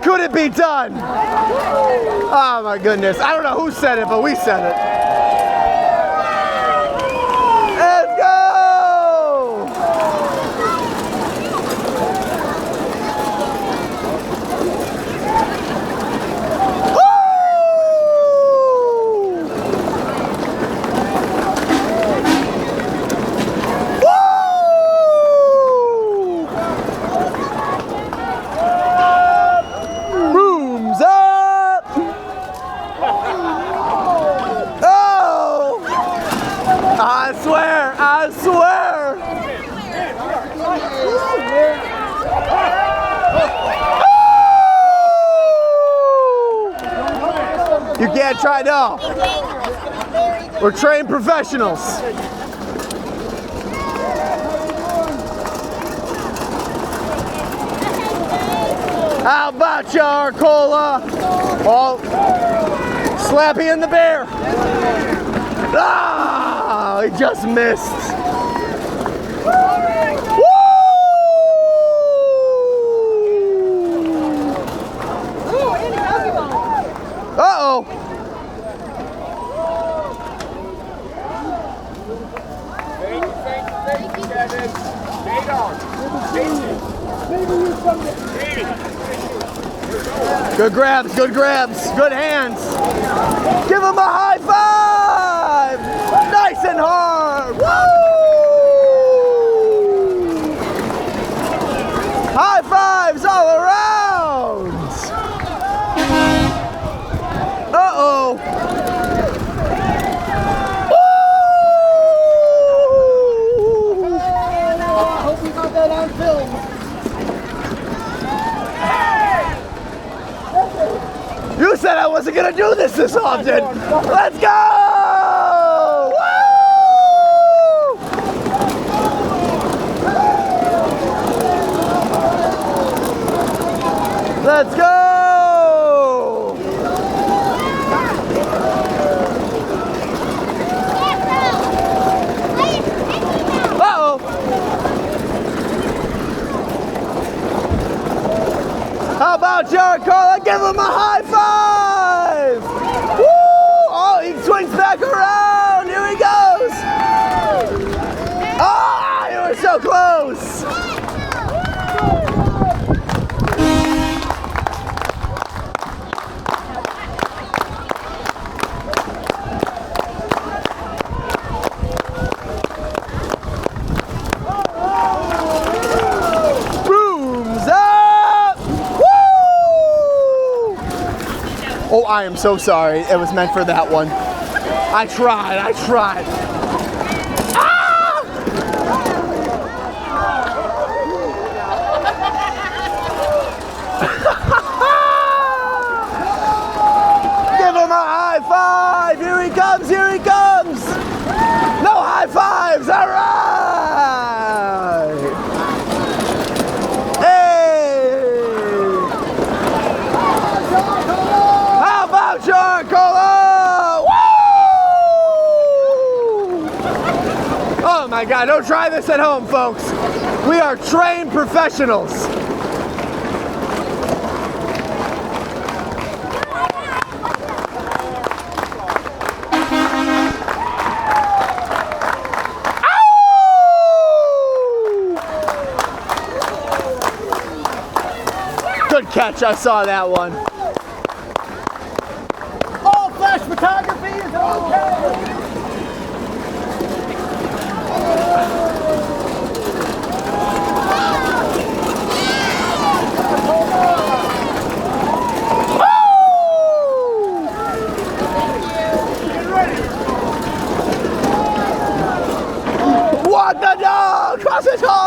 could it be done? Oh my goodness. I don't know who said it, but we said it. Let's go! I swear! You can't try, no. We're trained professionals. How about you, Arcola? Oh, Slappy and the bear. Ah, he just missed. Uh-oh. Good grabs, good grabs, good hands. Give him a high five. Nice and hard. Woo! High fives all around. Uh-oh. I hope you got that on film. You said I wasn't gonna do this often. Let's go! Woo! Let's go! Uh-oh! How about you, Arcola? Give him a high five! Woo! Oh, he swings back around. Here he goes. Ah, you were so close. Oh, I am so sorry. It was meant for that one. I tried. Ah! Give him a high five. Here he comes. No high fives. All right. Arcola! Woo! Oh my God, don't try this at home, folks. We are trained professionals. Ow! Good catch, I saw that one. Photography is okay.